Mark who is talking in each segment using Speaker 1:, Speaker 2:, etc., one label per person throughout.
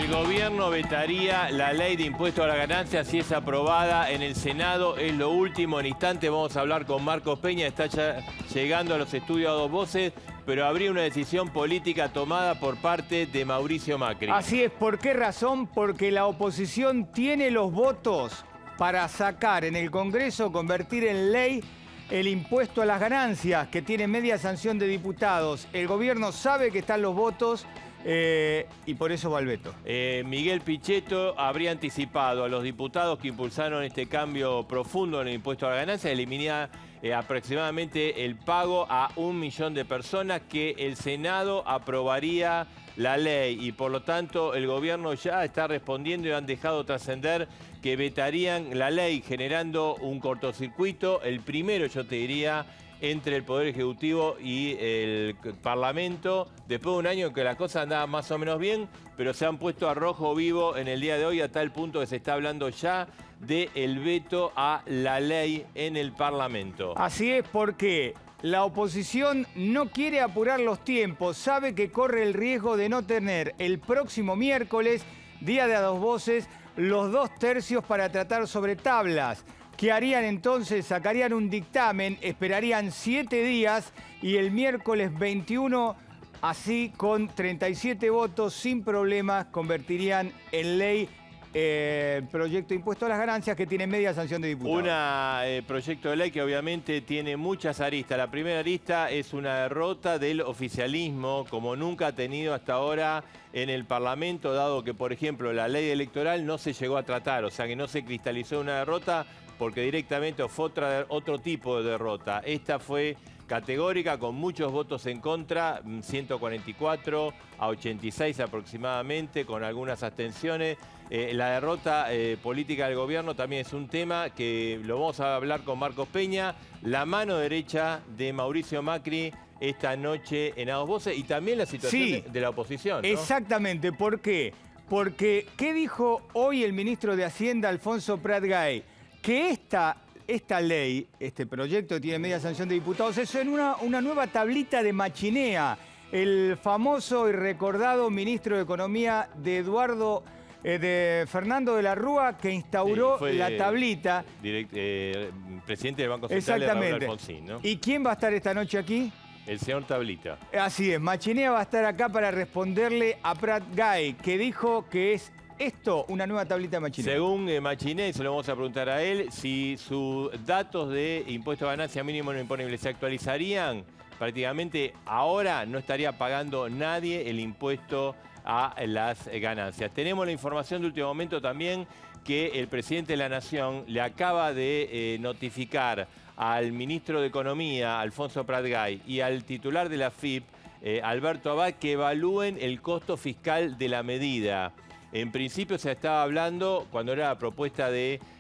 Speaker 1: gobierno vetaría la ley de impuesto a la ganancia si es aprobada en el Senado. Es lo último. En instante vamos a hablar con Marcos Peña. Está ya llegando a los estudios a dos voces, pero habría una decisión política tomada por parte de Mauricio Macri.
Speaker 2: Así es. ¿Por qué razón? Porque la oposición tiene los votos para sacar en el Congreso, convertir en ley el impuesto a las ganancias, que tiene media sanción de diputados. El gobierno sabe que están los votos y por eso va el veto.
Speaker 1: Miguel Pichetto habría anticipado a los diputados que impulsaron este cambio profundo en el impuesto a la ganancia, eliminar aproximadamente el pago a 1 millón de personas, que el Senado aprobaría la ley y por lo tanto el gobierno ya está respondiendo y han dejado trascender que vetarían la ley, generando un cortocircuito, el primero, yo te diría, entre el Poder Ejecutivo y el Parlamento, después de un año en que las cosas andaban más o menos bien, pero se han puesto a rojo vivo en el día de hoy a tal punto que se está hablando ya del veto a la ley en el Parlamento.
Speaker 2: Así es, porque la oposición no quiere apurar los tiempos, sabe que corre el riesgo de no tener el próximo miércoles, día de a dos voces, los 2/3 para tratar sobre tablas. ¿Qué harían entonces? Sacarían un dictamen, esperarían 7 días y el miércoles 21, así con 37 votos, sin problemas, convertirían en ley el proyecto de impuesto a las ganancias, que tiene media sanción de diputados.
Speaker 1: Un proyecto de ley que obviamente tiene muchas aristas. La primera arista es una derrota del oficialismo, como nunca ha tenido hasta ahora en el Parlamento, dado que, por ejemplo, la ley electoral no se llegó a tratar, o sea que no se cristalizó una derrota porque directamente fue otro tipo de derrota. Esta fue categórica, con muchos votos en contra, 144 a 86 aproximadamente, con algunas abstenciones. La derrota política del gobierno también es un tema que lo vamos a hablar con Marcos Peña, la mano derecha de Mauricio Macri esta noche en A Dos Voces, y también la situación de la oposición, ¿no?
Speaker 2: Exactamente. ¿Por qué? Porque, ¿qué dijo hoy el ministro de Hacienda, Alfonso Prat Gay? Que esta ley, este proyecto que tiene media sanción de diputados, es en una nueva tablita de machinea. El famoso y recordado ministro de Economía de Fernando de la Rúa, que instauró la tablita.
Speaker 1: Presidente del Banco Central,
Speaker 2: exactamente.
Speaker 1: Raúl Alfonsín, ¿no?
Speaker 2: ¿Y quién va a estar esta noche aquí?
Speaker 1: El señor Tablita.
Speaker 2: Así es, Machinea va a estar acá para responderle a Prat Gay, que dijo que es esto una nueva tablita de Machinea.
Speaker 1: Según Machinea, y se lo vamos a preguntar a él, si sus datos de impuesto a ganancia mínimo no imponible se actualizarían, prácticamente ahora no estaría pagando nadie el impuesto a las ganancias. Tenemos la información de último momento también que el presidente de la Nación le acaba de notificar al ministro de Economía, Alfonso Prat Gay, y al titular de la AFIP, Alberto Abad, que evalúen el costo fiscal de la medida. En principio se estaba hablando, cuando era la propuesta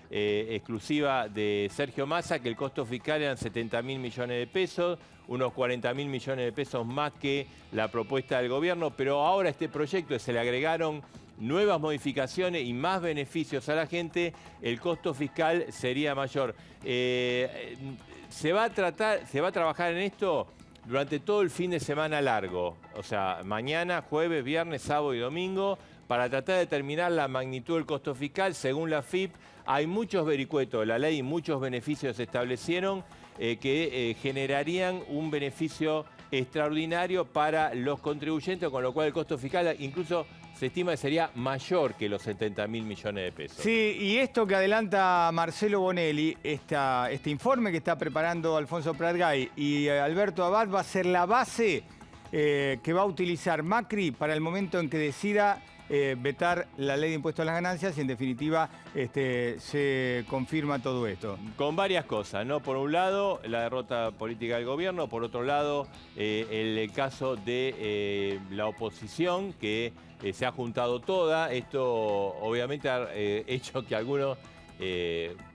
Speaker 1: exclusiva de Sergio Massa, que el costo fiscal eran 70.000 millones de pesos, unos 40.000 millones de pesos más que la propuesta del gobierno, pero ahora este proyecto se le agregaron nuevas modificaciones y más beneficios a la gente, el costo fiscal sería mayor. Se va a trabajar en esto durante todo el fin de semana largo, o sea, mañana, jueves, viernes, sábado y domingo, para tratar de determinar la magnitud del costo fiscal. Según la AFIP, hay muchos vericuetos de la ley y muchos beneficios se establecieron que generarían un beneficio extraordinario para los contribuyentes, con lo cual el costo fiscal incluso se estima que sería mayor que los 70.000 millones de pesos.
Speaker 2: Sí, y esto que adelanta Marcelo Bonelli, este informe que está preparando Alfonso Prat Gay y Alberto Abad, va a ser la base que va a utilizar Macri para el momento en que decida vetar la ley de impuesto a las ganancias y en definitiva se confirma todo esto.
Speaker 1: Con varias cosas, ¿no? Por un lado, la derrota política del gobierno, por otro lado, el caso de la oposición, que se ha juntado toda. Esto obviamente ha hecho que algunos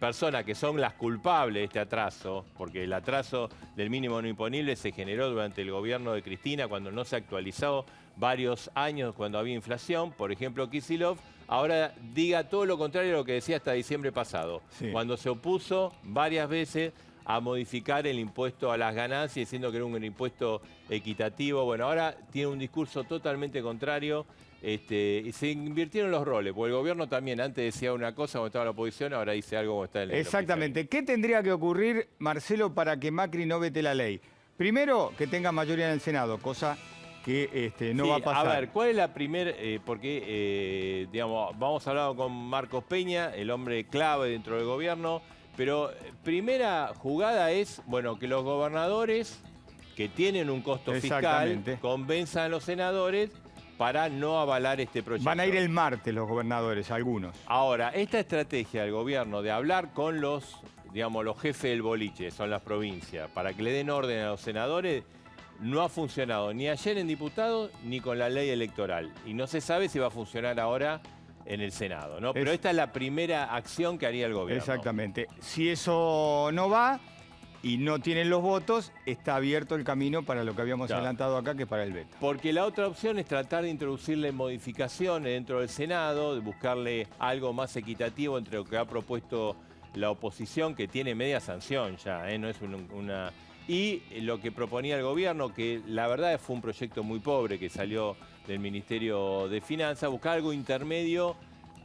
Speaker 1: personas que son las culpables de este atraso, porque el atraso del mínimo no imponible se generó durante el gobierno de Cristina, cuando no se actualizó varios años, cuando había inflación. Por ejemplo, Kicillof ahora diga todo lo contrario a lo que decía hasta diciembre pasado, cuando se opuso varias veces a modificar el impuesto a las ganancias, diciendo que era un impuesto equitativo. Bueno, ahora tiene un discurso totalmente contrario. Y se invirtieron los roles, porque el gobierno también antes decía una cosa cuando estaba en la oposición, ahora dice algo como está en el
Speaker 2: Exactamente. ¿Qué tendría que ocurrir, Marcelo, para que Macri no vete la ley? Primero, que tenga mayoría en el Senado, cosa que no va a pasar.
Speaker 1: A ver, ¿cuál es la primera? Digamos, vamos a hablar con Marcos Peña, el hombre clave dentro del gobierno, pero primera jugada es, bueno, que los gobernadores que tienen un costo fiscal convenzan a los senadores para no avalar este proyecto.
Speaker 2: Van a ir el martes los gobernadores, algunos.
Speaker 1: Ahora, esta estrategia del gobierno de hablar con los jefes del boliche, son las provincias, para que le den orden a los senadores, no ha funcionado ni ayer en diputados ni con la ley electoral. Y no se sabe si va a funcionar ahora en el Senado, ¿no? Pero esta es la primera acción que haría el gobierno.
Speaker 2: Exactamente. Si eso no va y no tienen los votos, está abierto el camino para lo que habíamos adelantado acá, que es para el veto.
Speaker 1: Porque la otra opción es tratar de introducirle modificaciones dentro del Senado, de buscarle algo más equitativo entre lo que ha propuesto la oposición, que tiene media sanción ya, no es una... Y lo que proponía el gobierno, que la verdad fue un proyecto muy pobre que salió del Ministerio de Finanzas, buscar algo intermedio,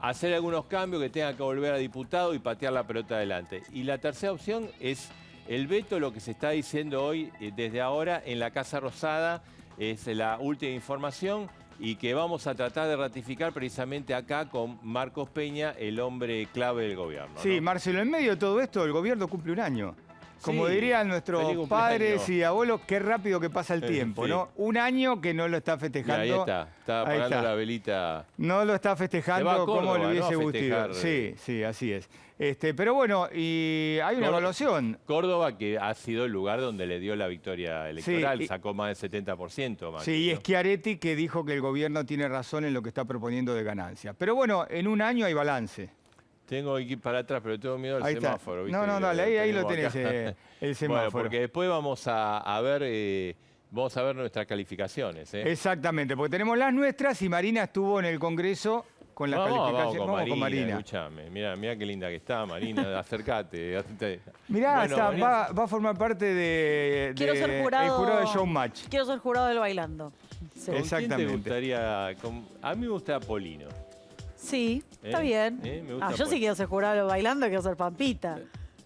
Speaker 1: hacer algunos cambios que tengan que volver a diputado y patear la pelota adelante. Y la tercera opción es el veto, lo que se está diciendo hoy desde ahora en la Casa Rosada, es la última información y que vamos a tratar de ratificar precisamente acá con Marcos Peña, el hombre clave del gobierno.
Speaker 2: Sí,
Speaker 1: ¿no?
Speaker 2: Marcelo, en medio de todo esto, el gobierno cumple un año. Como
Speaker 1: Sí,
Speaker 2: dirían nuestros padres y abuelos, qué rápido que pasa el tiempo,
Speaker 1: Sí.
Speaker 2: ¿no? Un año que no lo está festejando.
Speaker 1: Mira, ahí está apagando la velita.
Speaker 2: No lo está festejando como le hubiese gustado.
Speaker 1: Sí,
Speaker 2: sí, así es. Pero bueno, y hay una evaluación.
Speaker 1: Córdoba, que ha sido el lugar donde le dio la victoria electoral,
Speaker 2: Sí,
Speaker 1: sacó más del 70%. Macri,
Speaker 2: sí, y
Speaker 1: ¿no?
Speaker 2: Schiaretti, que dijo que el gobierno tiene razón en lo que está proponiendo de ganancia. Pero bueno, en un año hay balance.
Speaker 1: Tengo que ir para atrás, pero tengo miedo al semáforo. ¿Viste?
Speaker 2: No, dale, ahí lo tenés, el semáforo.
Speaker 1: Bueno, porque después vamos a ver nuestras calificaciones.
Speaker 2: Exactamente, porque tenemos las nuestras y Marina estuvo en el Congreso con las calificaciones.
Speaker 1: Vamos con Marina.
Speaker 2: Escuchame,
Speaker 1: mirá qué linda que está, Marina, acércate.
Speaker 2: Mirá,
Speaker 1: Bueno,
Speaker 2: va a formar parte de
Speaker 3: Quiero ser jurado,
Speaker 2: el jurado de Showmatch.
Speaker 3: Quiero ser jurado del Bailando. Sí.
Speaker 1: ¿Con quién te gustaría? A mí me gusta Polino.
Speaker 3: Sí, está bien.
Speaker 1: Me gusta
Speaker 3: Yo sí quiero ser jurado del Bailando, quiero ser Pampita.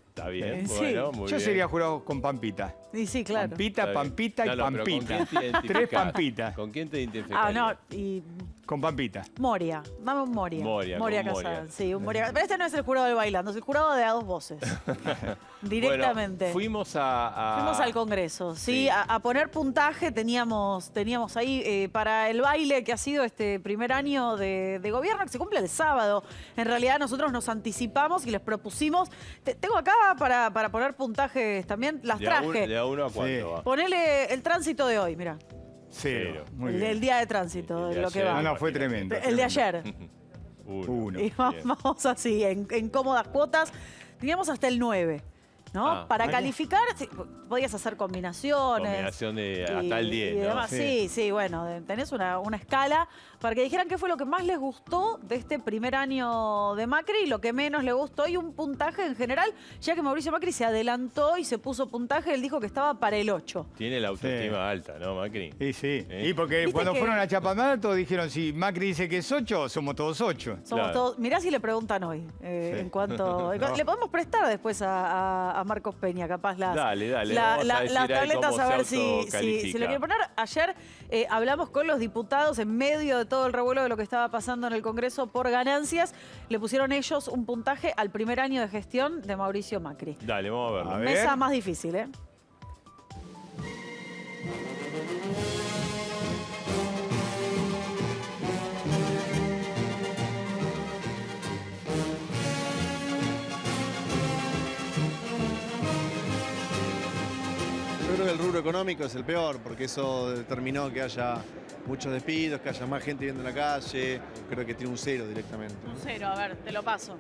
Speaker 1: Está bien,
Speaker 3: Sí.
Speaker 1: bueno, muy
Speaker 2: Yo
Speaker 1: bien.
Speaker 2: sería jurado con Pampita.
Speaker 3: Y sí, claro.
Speaker 2: Pampita, Pampita y
Speaker 1: pero ¿con
Speaker 2: Pampita.
Speaker 1: quién te identificás?
Speaker 2: 3 Pampitas.
Speaker 1: ¿Con quién te identificas?
Speaker 3: Ah, no, y
Speaker 2: Con Pampita.
Speaker 3: Moria. Dame un Moria.
Speaker 1: Moria,
Speaker 3: Moria
Speaker 1: con
Speaker 3: Casal.
Speaker 1: Moria.
Speaker 3: Sí, un Moria. Pero este no es el jurado del Bailando, es el jurado de a dos voces. Directamente.
Speaker 1: Bueno, fuimos
Speaker 3: al Congreso, sí,
Speaker 1: Sí.
Speaker 3: a poner puntaje. Teníamos ahí para el baile que ha sido este primer año de gobierno, que se cumple el sábado. En realidad nosotros nos anticipamos y les propusimos. Tengo acá para poner puntajes también, las traje.
Speaker 1: ¿De a uno a cuánto
Speaker 2: Sí.
Speaker 1: va?
Speaker 3: Ponele el tránsito de hoy, mira.
Speaker 2: Cero. Muy
Speaker 3: El
Speaker 2: bien.
Speaker 3: día de tránsito,
Speaker 1: El de
Speaker 3: lo que
Speaker 1: ayer.
Speaker 3: va.
Speaker 2: No, fue tremendo.
Speaker 3: El de ayer.
Speaker 2: Uno.
Speaker 3: Y vamos así, en cómodas cuotas. Teníamos hasta el 9, ¿no?
Speaker 1: Ah,
Speaker 3: Para
Speaker 2: bueno.
Speaker 3: calificar, sí, podías hacer combinaciones.
Speaker 1: Combinación de hasta el 10,
Speaker 3: y
Speaker 1: ¿no?
Speaker 3: demás. Sí, bueno, tenés una escala para que dijeran qué fue lo que más les gustó de este primer año de Macri y lo que menos le gustó, y un puntaje en general, ya que Mauricio Macri se adelantó y se puso puntaje, él dijo que estaba para el 8.
Speaker 1: Tiene la autoestima alta, ¿no, Macri?
Speaker 2: Sí.
Speaker 1: ¿Eh?
Speaker 2: Y porque
Speaker 3: ¿Viste
Speaker 2: cuando
Speaker 3: que-
Speaker 2: fueron a Chapamar todos dijeron, si Macri dice que es 8, somos todos 8.
Speaker 3: Somos
Speaker 1: Claro.
Speaker 3: todos. Mirá si le preguntan hoy. En cuanto. Le podemos prestar después a Marcos Peña, capaz las
Speaker 1: Dale, vamos a decir
Speaker 3: las
Speaker 1: ahí
Speaker 3: tabletas,
Speaker 1: cómo
Speaker 3: a ver
Speaker 1: se
Speaker 3: si lo
Speaker 1: autocalifica.
Speaker 3: quiere poner. Ayer hablamos con los diputados en medio de todo el revuelo de lo que estaba pasando en el Congreso por ganancias. Le pusieron ellos un puntaje al primer año de gestión de Mauricio Macri.
Speaker 1: Dale, vamos a verlo.
Speaker 2: A ver.
Speaker 3: Mesa más difícil, ¿eh?
Speaker 4: Yo creo que el rubro económico es el peor, porque eso determinó que haya muchos despidos, que haya más gente viviendo en la calle. Creo que tiene un 0 directamente.
Speaker 3: Un 0, a ver, te lo paso.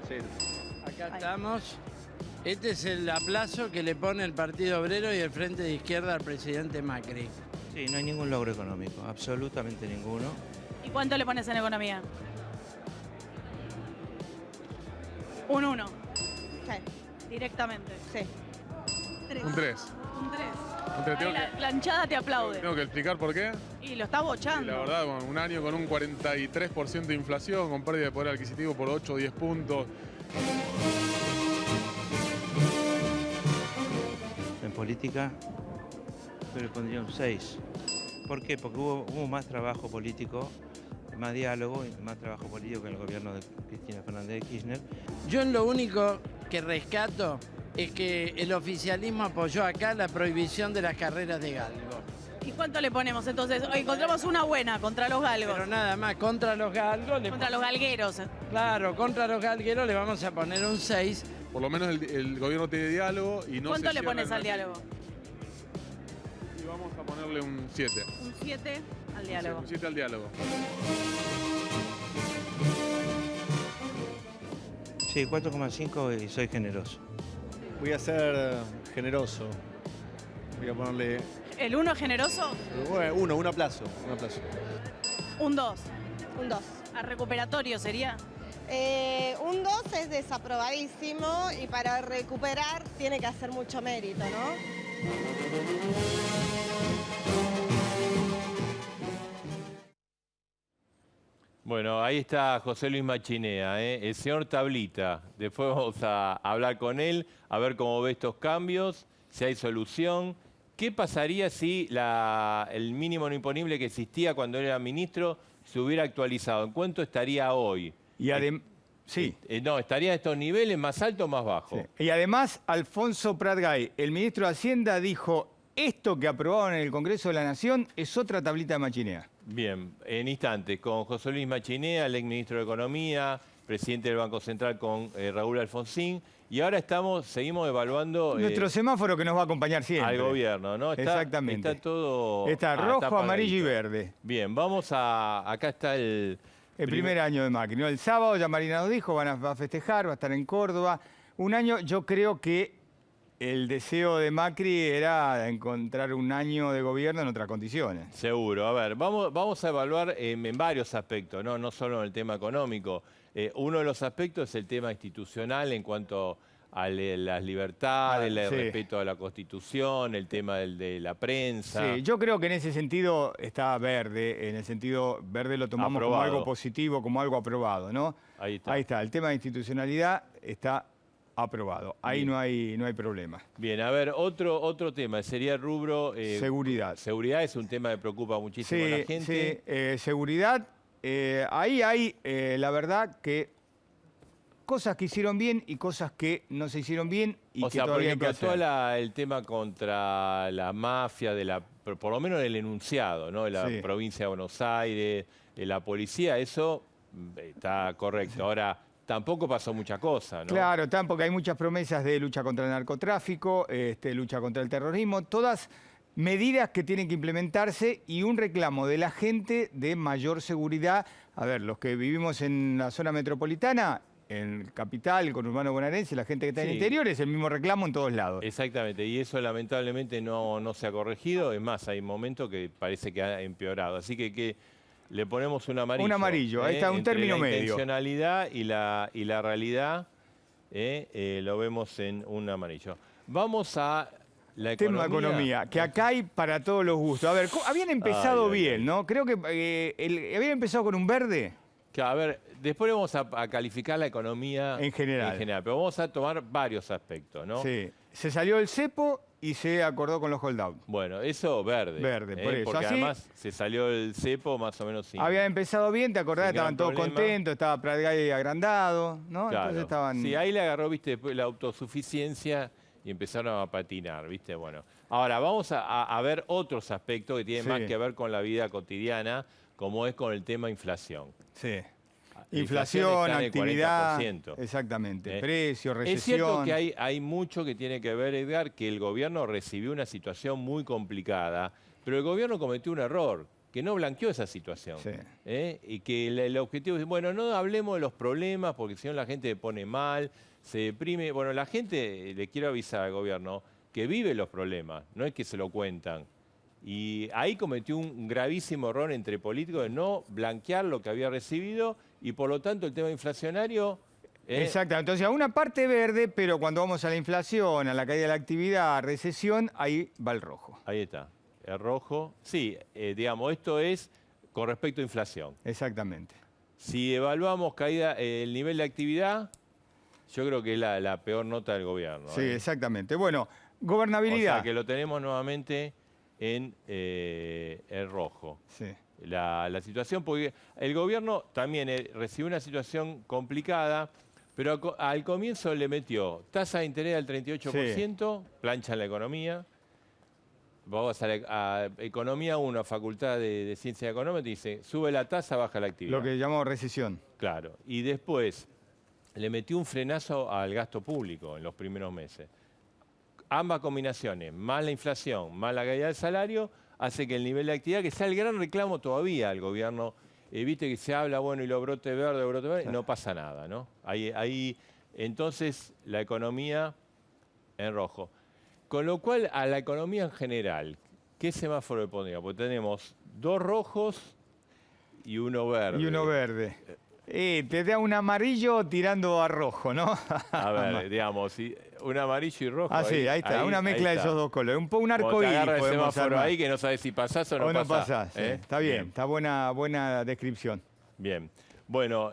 Speaker 4: 0.
Speaker 5: Acá
Speaker 3: Ahí.
Speaker 5: estamos. Este es el aplazo que le pone el Partido Obrero y el Frente de Izquierda al presidente Macri.
Speaker 6: Sí, no hay ningún logro económico, absolutamente ninguno.
Speaker 3: ¿Y cuánto le pones en economía? Un 1. Directamente.
Speaker 7: Sí.
Speaker 8: Un 3.
Speaker 3: Un 3.
Speaker 8: Un 3.
Speaker 3: La hinchada te aplaude.
Speaker 8: Tengo que explicar por qué.
Speaker 3: Y lo está
Speaker 8: Y
Speaker 3: bochando.
Speaker 8: la verdad, bueno, un año con un 43% de inflación, con pérdida de poder adquisitivo por 8 o 10 puntos.
Speaker 6: En política, yo le pondría un 6. ¿Por qué? Porque hubo más trabajo político, más diálogo y más trabajo político que en el gobierno de Cristina Fernández de Kirchner.
Speaker 5: Yo en lo único que rescato es que el oficialismo apoyó acá la prohibición de las carreras de galgo.
Speaker 3: ¿Y cuánto le ponemos entonces? Encontramos una buena contra los galgos.
Speaker 5: Pero nada más, contra los galgos...
Speaker 3: Contra los galgueros.
Speaker 5: Claro, contra los galgueros le vamos a poner un 6.
Speaker 8: Por lo menos el gobierno tiene diálogo y no
Speaker 3: ¿Cuánto
Speaker 8: se
Speaker 3: le
Speaker 8: cierra
Speaker 3: pones
Speaker 8: en
Speaker 3: al
Speaker 8: la-
Speaker 3: diálogo?
Speaker 8: Y vamos a ponerle un 7.
Speaker 3: Un 7 al diálogo.
Speaker 8: Un 7 al diálogo.
Speaker 6: Sí, 4,5 y soy generoso.
Speaker 4: Voy a ser generoso. Voy a ponerle
Speaker 3: ¿El 1 es generoso?
Speaker 4: un aplazo. Un aplazo.
Speaker 3: Un 2.
Speaker 7: Un 2.
Speaker 3: ¿A recuperatorio sería?
Speaker 7: Un 2 es desaprobadísimo y para recuperar tiene que hacer mucho mérito, ¿no?
Speaker 1: Bueno, ahí está José Luis Machinea, el señor Tablita. Después vamos a hablar con él, a ver cómo ve estos cambios, si hay solución. ¿Qué pasaría si el mínimo no imponible que existía cuando él era ministro se hubiera actualizado? ¿En cuánto estaría hoy?
Speaker 2: Y sí.
Speaker 1: No, ¿estaría a estos niveles más alto o más bajo?
Speaker 2: Sí. Y además, Alfonso Pratgay, el ministro de Hacienda, dijo, esto que aprobaron en el Congreso de la Nación es otra tablita de Machinea.
Speaker 1: Bien, en instantes, con José Luis Machinea, el exministro de Economía, presidente del Banco Central con Raúl Alfonsín, y ahora seguimos evaluando
Speaker 2: Nuestro semáforo que nos va a acompañar siempre.
Speaker 1: al gobierno, ¿no?
Speaker 2: Exactamente.
Speaker 1: Está todo...
Speaker 2: Está rojo,
Speaker 1: apagadito.
Speaker 2: amarillo y verde.
Speaker 1: Bien, acá está el
Speaker 2: Primer año de Macri, ¿no? El sábado, ya Marina nos dijo, va a festejar, va a estar en Córdoba. Un año, yo creo que el deseo de Macri era encontrar un año de gobierno en otras condiciones.
Speaker 1: Seguro. A ver, vamos a evaluar en varios aspectos, ¿no? No solo en el tema económico. Uno de los aspectos es el tema institucional en cuanto a las libertades, el
Speaker 2: sí.
Speaker 1: respeto a la Constitución, el tema de la prensa.
Speaker 2: Sí, yo creo que en ese sentido está verde, en el sentido verde lo tomamos
Speaker 1: Aprobado.
Speaker 2: como algo positivo, como algo aprobado, ¿no?
Speaker 1: Ahí está.
Speaker 2: Ahí está, el tema de institucionalidad está aprobado, ahí
Speaker 1: Bien.
Speaker 2: no hay problema.
Speaker 1: Bien, a ver, otro tema, sería el rubro...
Speaker 2: Seguridad.
Speaker 1: Seguridad es un tema que preocupa muchísimo a la gente.
Speaker 2: Sí, seguridad, ahí hay, la verdad, que cosas que hicieron bien y cosas que no se hicieron bien y
Speaker 1: O
Speaker 2: que
Speaker 1: sea, por
Speaker 2: todavía hay que
Speaker 1: ejemplo,
Speaker 2: hacer.
Speaker 1: todo el tema contra la mafia, por lo menos el enunciado, ¿no? De la
Speaker 2: Sí.
Speaker 1: provincia de Buenos Aires, de la policía, eso está correcto. Ahora, tampoco pasó mucha cosa, ¿no?
Speaker 2: Claro, tampoco hay muchas promesas de lucha contra el narcotráfico, lucha contra el terrorismo, todas medidas que tienen que implementarse y un reclamo de la gente de mayor seguridad. A ver, los que vivimos en la zona metropolitana, en Capital, con Urbano Bonaerense, la gente que está en
Speaker 1: Sí.
Speaker 2: el interior, es el mismo reclamo en todos lados.
Speaker 1: Exactamente, y eso lamentablemente no se ha corregido. Es más, hay momentos que parece que ha empeorado. Así que le ponemos un amarillo.
Speaker 2: Un amarillo, ahí está, un
Speaker 1: Entre
Speaker 2: término
Speaker 1: la
Speaker 2: medio.
Speaker 1: intencionalidad y la realidad, lo vemos en un amarillo. Vamos a la economía.
Speaker 2: Tema economía, que acá hay para todos los gustos. A ver, habían empezado
Speaker 1: Ay, ay,
Speaker 2: bien,
Speaker 1: ay.
Speaker 2: ¿no? Creo que habían empezado con un verde.
Speaker 1: Que, a ver, después vamos a calificar la economía
Speaker 2: En general.
Speaker 1: pero vamos a tomar varios aspectos, ¿no?
Speaker 2: Sí. Se salió el cepo y se acordó con los holdout.
Speaker 1: Bueno, eso verde.
Speaker 2: Verde, por eso.
Speaker 1: Porque
Speaker 2: Así-
Speaker 1: además se salió el cepo más o menos sin...
Speaker 2: Habían empezado bien, ¿te acordás?
Speaker 1: Sin
Speaker 2: Estaban
Speaker 1: gran
Speaker 2: todos
Speaker 1: problema.
Speaker 2: contentos, estaba Pratgay agrandado, ¿no?
Speaker 1: Claro.
Speaker 2: Entonces estaban...
Speaker 1: Sí, ahí le agarró, viste, después la autosuficiencia y empezaron a patinar, viste, bueno. Ahora, vamos a ver otros aspectos que tienen
Speaker 2: Sí.
Speaker 1: más que ver con la vida cotidiana, como es con el tema inflación.
Speaker 2: Sí.
Speaker 1: La
Speaker 2: Inflación,
Speaker 1: está en el
Speaker 2: actividad,
Speaker 1: 40%.
Speaker 2: exactamente.
Speaker 1: ¿Eh?
Speaker 2: Precios, recesión.
Speaker 1: Es cierto que hay mucho que tiene que ver, Edgar, que el gobierno recibió una situación muy complicada, pero el gobierno cometió un error, que no blanqueó esa situación.
Speaker 2: Sí.
Speaker 1: Y que el objetivo es, bueno, no hablemos de los problemas, porque si no la gente se pone mal, se deprime. Bueno, la gente, le quiero avisar al gobierno, que vive los problemas, no es que se lo cuentan. Y ahí cometió un gravísimo error entre políticos de no blanquear lo que había recibido y por lo tanto el tema inflacionario
Speaker 2: Exactamente. Entonces, a una parte verde, pero cuando vamos a la inflación, a la caída de la actividad, a recesión, ahí va el rojo.
Speaker 1: Ahí está. El rojo. Sí, digamos, esto es con respecto a inflación.
Speaker 2: Exactamente.
Speaker 1: Si evaluamos caída, el nivel de actividad, yo creo que es la peor nota del gobierno.
Speaker 2: Sí, exactamente. Bueno, gobernabilidad.
Speaker 1: O sea, que lo tenemos nuevamente en el rojo.
Speaker 2: Sí.
Speaker 1: La situación, porque el gobierno también recibió una situación complicada, pero al comienzo le metió tasa de interés al 38%, plancha la economía. Vamos a Economía 1, Facultad de Ciencia Económica, y dice, sube la tasa, baja la actividad.
Speaker 2: Lo que llamamos recesión.
Speaker 1: Claro. Y después le metió un frenazo al gasto público en los primeros meses. Ambas combinaciones, más la inflación, más la caída del salario, hace que el nivel de actividad, que sea el gran reclamo todavía al gobierno, viste que se habla, bueno, y los brotes verdes, no pasa nada, ¿no? Ahí, entonces, la economía en rojo. Con lo cual, a la economía en general, ¿qué semáforo le pondría? Porque tenemos 2 rojos y 1 verde.
Speaker 2: Y 1 verde. Te da un amarillo tirando a rojo, ¿no?
Speaker 1: A ver, digamos, un amarillo y rojo.
Speaker 2: Sí, ahí está, una mezcla de esos dos colores. Un arcoíris
Speaker 1: podemos
Speaker 2: podemos
Speaker 1: armar.
Speaker 2: armar.
Speaker 1: Ahí que no sabes si pasás o no pasás.
Speaker 2: Está bien, está buena descripción.
Speaker 1: Bien. Bueno,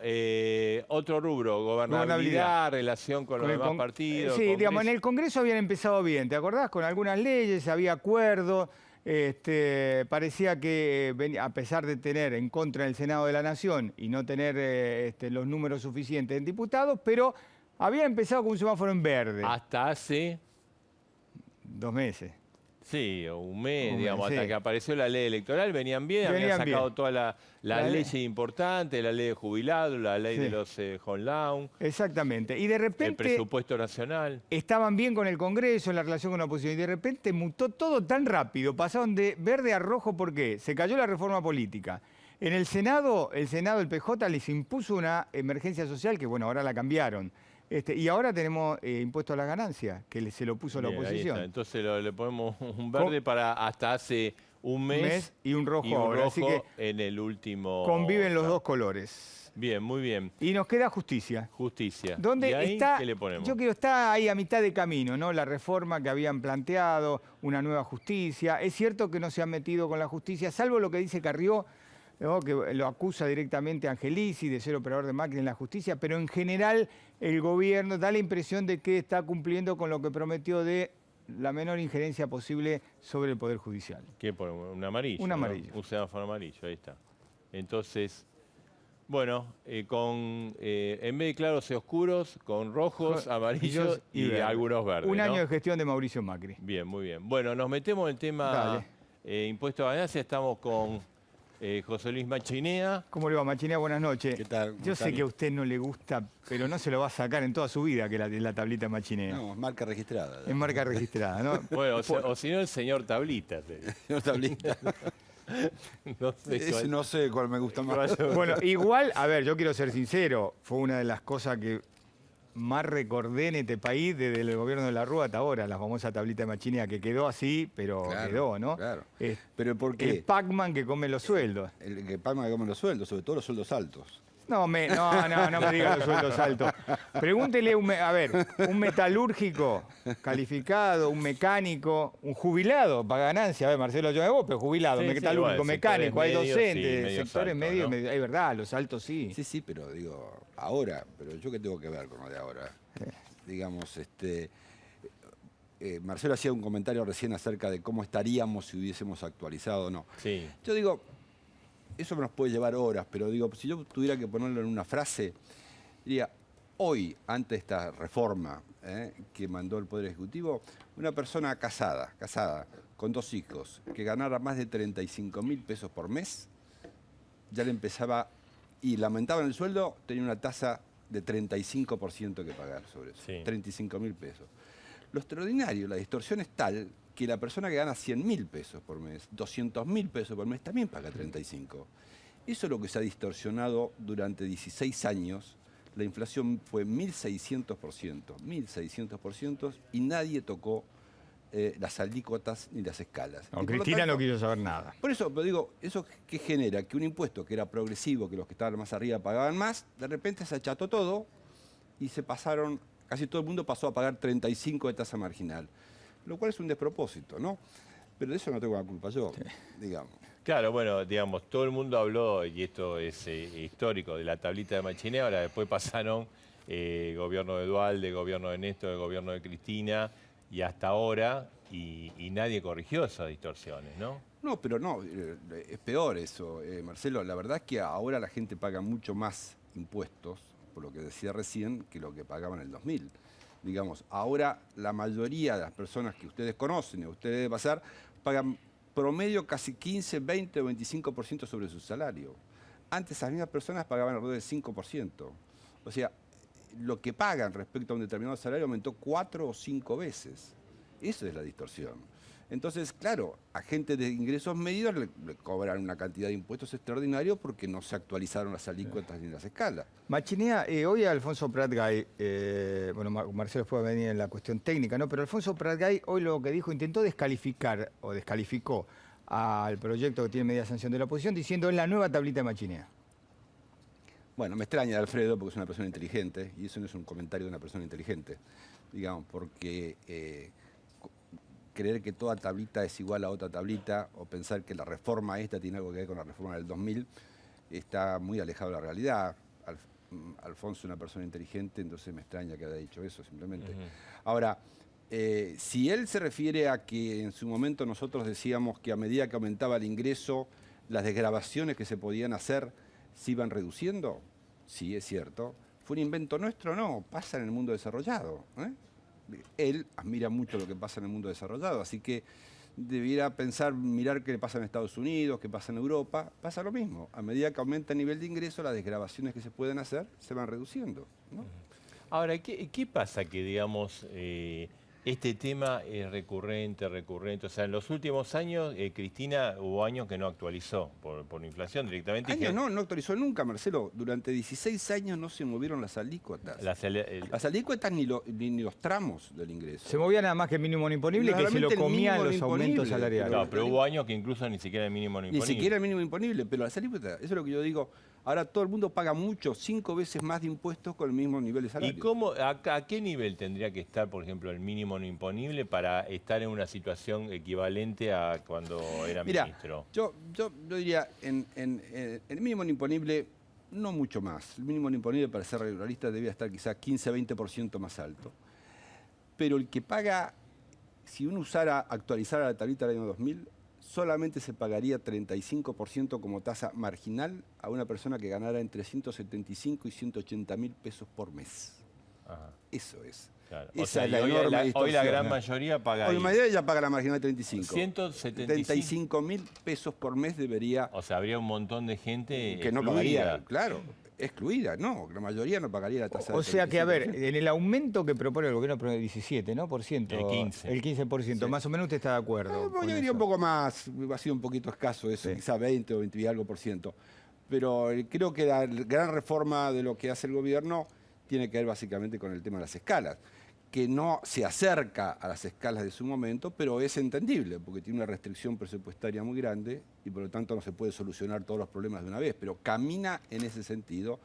Speaker 1: otro rubro, gobernabilidad, relación con los demás partidos.
Speaker 2: Sí, digamos, en el Congreso habían empezado bien, ¿te acordás? Con algunas leyes, había acuerdo. Parecía que, a pesar de tener en contra el Senado de la Nación y no tener los números suficientes en diputados, pero había empezado con un semáforo en verde.
Speaker 1: Hasta hace
Speaker 2: 2 meses.
Speaker 1: Sí, o un mes,
Speaker 2: digamos,
Speaker 1: hasta que apareció la ley electoral, venían bien, habían sacado
Speaker 2: bien.
Speaker 1: todas las leyes importantes, la ley de jubilados, la ley de los home loan.
Speaker 2: Exactamente. Y de repente...
Speaker 1: El presupuesto nacional.
Speaker 2: Estaban bien con el Congreso, en la relación con la oposición, y de repente mutó todo tan rápido, pasaron de verde a rojo, ¿por qué? Se cayó la reforma política. En el Senado, el PJ les impuso una emergencia social que, bueno, ahora la cambiaron. Y ahora tenemos impuesto a la ganancia, que se lo puso la oposición.
Speaker 1: Ahí está. Entonces le ponemos un verde para hasta hace un mes
Speaker 2: y un rojo
Speaker 1: y un
Speaker 2: ahora.
Speaker 1: rojo
Speaker 2: así que
Speaker 1: en el último.
Speaker 2: conviven los dos colores.
Speaker 1: Bien, muy bien.
Speaker 2: Y nos queda justicia.
Speaker 1: Justicia.
Speaker 2: ¿Dónde
Speaker 1: ¿Y ahí
Speaker 2: está?
Speaker 1: ¿Qué le ponemos?
Speaker 2: Yo creo que está ahí a mitad de camino, ¿no? La reforma que habían planteado, una nueva justicia. Es cierto que no se han metido con la justicia, salvo lo que dice Carrió, ¿no? Que lo acusa directamente a Angelici de ser operador de máquina en la justicia, pero en general el gobierno da la impresión de que está cumpliendo con lo que prometió de la menor injerencia posible sobre el Poder Judicial.
Speaker 1: ¿Qué ponemos? Un amarillo.
Speaker 2: Un amarillo.
Speaker 1: ¿No? Un semáforo amarillo, ahí está. Entonces, bueno, en vez de claros y oscuros, con rojos, amarillos y
Speaker 2: verdes.
Speaker 1: Algunos verdes.
Speaker 2: Un año
Speaker 1: ¿no?
Speaker 2: de gestión de Mauricio Macri.
Speaker 1: Bien, muy bien. Bueno, nos metemos en el tema impuesto a ganancia. Estamos con José Luis Machinea.
Speaker 2: ¿Cómo le va, Machinea? Buenas noches.
Speaker 9: ¿Qué tal?
Speaker 2: Yo sé que a usted no le gusta, pero no se lo va a sacar en toda su vida que la tablita de Machinea.
Speaker 9: No, es marca registrada.
Speaker 2: Es marca registrada, ¿no?
Speaker 1: Bueno, o si no, el señor Tablita.
Speaker 9: Señor Tablita. No sé cuál me gusta más.
Speaker 2: Bueno, igual, a ver, yo quiero ser sincero, fue una de las cosas que más recordé en este país desde el gobierno de la Rúa hasta ahora, la famosa tablita de Machinea, que quedó así, pero
Speaker 9: Claro,
Speaker 2: quedó, ¿no?
Speaker 9: Claro. ¿Pero por qué?
Speaker 2: El Pac-Man que come los sueldos.
Speaker 9: El Pac-Man que come los sueldos, sobre todo los sueldos altos.
Speaker 2: No me diga los sueldos altos. Pregúntele, a ver, un metalúrgico calificado, un mecánico, un jubilado para ganancia. A ver, Marcelo, yo vos, pero jubilado,
Speaker 1: Sí,
Speaker 2: metalúrgico,
Speaker 1: igual,
Speaker 2: mecánico, hay
Speaker 1: sectores medios,
Speaker 2: docentes,
Speaker 1: sí, medios
Speaker 2: sectores
Speaker 1: altos,
Speaker 2: medios,
Speaker 1: ¿no?
Speaker 2: es verdad, los altos sí.
Speaker 9: Sí, pero digo, ahora, pero yo qué tengo que ver con lo de ahora. Digamos, Marcelo hacía un comentario recién acerca de cómo estaríamos si hubiésemos actualizado o no.
Speaker 1: Sí.
Speaker 9: Yo digo, eso nos puede llevar horas, pero digo, si yo tuviera que ponerlo en una frase, diría, hoy, ante esta reforma que mandó el Poder Ejecutivo, una persona casada, con 2 hijos, que ganara más de 35.000 pesos por mes, ya le empezaba, y lamentaban el sueldo, tenía una tasa de 35% que pagar sobre eso,
Speaker 1: Sí.
Speaker 9: 35.000 pesos. Lo extraordinario, la distorsión es tal que la persona que gana 100.000 pesos por mes, 200.000 pesos por mes, también paga 35. Eso es lo que se ha distorsionado durante 16 años. La inflación fue 1.600%, y nadie tocó las alícuotas ni las escalas.
Speaker 2: No,
Speaker 9: Y por lo
Speaker 2: Cristina
Speaker 9: tanto,
Speaker 2: no quiso saber nada.
Speaker 9: por eso, pero digo, ¿eso qué genera? Que un impuesto que era progresivo, que los que estaban más arriba pagaban más, de repente se acható todo y se pasaron, casi todo el mundo pasó a pagar 35 de tasa marginal, lo cual es un despropósito, ¿no? Pero de eso no tengo la culpa yo, digamos.
Speaker 1: Claro, bueno, digamos, todo el mundo habló, y esto es histórico, de la tablita de Machiné. Ahora después pasaron gobierno de Duhalde, gobierno de Néstor, gobierno de Cristina, y hasta ahora, y nadie corrigió esas distorsiones, ¿no?
Speaker 9: No, pero no, es peor eso, Marcelo. La verdad es que ahora la gente paga mucho más impuestos, por lo que decía recién, que lo que pagaban en el 2000. Digamos, ahora la mayoría de las personas que ustedes conocen y a ustedes debe pasar, pagan promedio casi 15, 20 o 25% sobre su salario. Antes esas mismas personas pagaban alrededor del 5%. O sea, lo que pagan respecto a un determinado salario aumentó 4 o 5 veces. Eso es la distorsión. Entonces, claro, a gente de ingresos medios le cobran una cantidad de impuestos extraordinarios porque no se actualizaron las alícuotas ni las escalas.
Speaker 2: Machinea, hoy Alfonso Pratgay, bueno, Marcelo después va a venir en la cuestión técnica, ¿no? Pero Alfonso Pratgay hoy lo que dijo, intentó descalificar o descalificó al proyecto que tiene media sanción de la oposición diciendo es la nueva tablita de Machinea.
Speaker 9: Bueno, me extraña Alfredo porque es una persona inteligente y eso no es un comentario de una persona inteligente, digamos, porque creer que toda tablita es igual a otra tablita o pensar que la reforma esta tiene algo que ver con la reforma del 2000 está muy alejado de la realidad. Alfonso es una persona inteligente, entonces me extraña que haya dicho eso simplemente. Ahora, si él se refiere a que en su momento nosotros decíamos que a medida que aumentaba el ingreso, las desgravaciones que se podían hacer se iban reduciendo, sí, es cierto. ¿Fue un invento nuestro? No, pasa en el mundo desarrollado, ¿eh? Él admira mucho lo que pasa en el mundo desarrollado, así que debiera pensar, mirar qué pasa en Estados Unidos, qué pasa en Europa. Pasa lo mismo. A medida que aumenta el nivel de ingreso, las desgravaciones que se pueden hacer se van reduciendo, ¿no?
Speaker 1: Ahora, ¿qué pasa que, digamos, este tema es recurrente? O sea, en los últimos años, Cristina, hubo años que no actualizó por inflación directamente.
Speaker 9: No actualizó nunca, Marcelo. Durante 16 años no se movieron las alícuotas. Las alícuotas ni los tramos del ingreso.
Speaker 2: Se movía nada más que el mínimo no imponible, que se lo comían los aumentos salariales.
Speaker 1: No, pero hubo años que incluso ni siquiera el mínimo no imponible.
Speaker 9: Ni siquiera el mínimo imponible, pero las alícuotas, eso es lo que yo digo. Ahora todo el mundo paga mucho, 5 veces más de impuestos con el mismo nivel de salario.
Speaker 1: ¿Y a qué nivel tendría que estar, por ejemplo, el mínimo no imponible para estar en una situación equivalente a cuando era ministro?
Speaker 9: Yo diría, en el mínimo no imponible, no mucho más. El mínimo no imponible, para ser regularista, debía estar quizás 15-20% más alto. Pero el que paga, si uno actualizara la tablita del año 2000, solamente se pagaría 35% como tasa marginal a una persona que ganara entre 175 y 180 mil pesos por mes. Ajá. Eso es.
Speaker 1: Claro.
Speaker 9: Esa
Speaker 1: o sea,
Speaker 9: es la enorme distorsión.
Speaker 1: Hoy la gran mayoría paga.
Speaker 9: Hoy la mayoría ya paga la marginal de 35.
Speaker 1: 175
Speaker 9: mil pesos por mes debería.
Speaker 1: O sea, habría un montón de gente
Speaker 9: que no pagaría, claro. Excluida, no, la mayoría no pagaría la tasa.
Speaker 2: O sea que, a ver, en el aumento que propone el gobierno, el 17, ¿no? Por ciento,
Speaker 1: el
Speaker 2: 15%, sí. Más o menos usted está de acuerdo.
Speaker 9: Yo diría un poco más, ha sido un poquito escaso eso, sí. Quizá 20 o 20 y algo por ciento. Pero creo que la gran reforma de lo que hace el gobierno tiene que ver básicamente con el tema de las escalas, que no se acerca a las escalas de su momento, pero es entendible, porque tiene una restricción presupuestaria muy grande y por lo tanto no se puede solucionar todos los problemas de una vez, pero camina en ese sentido.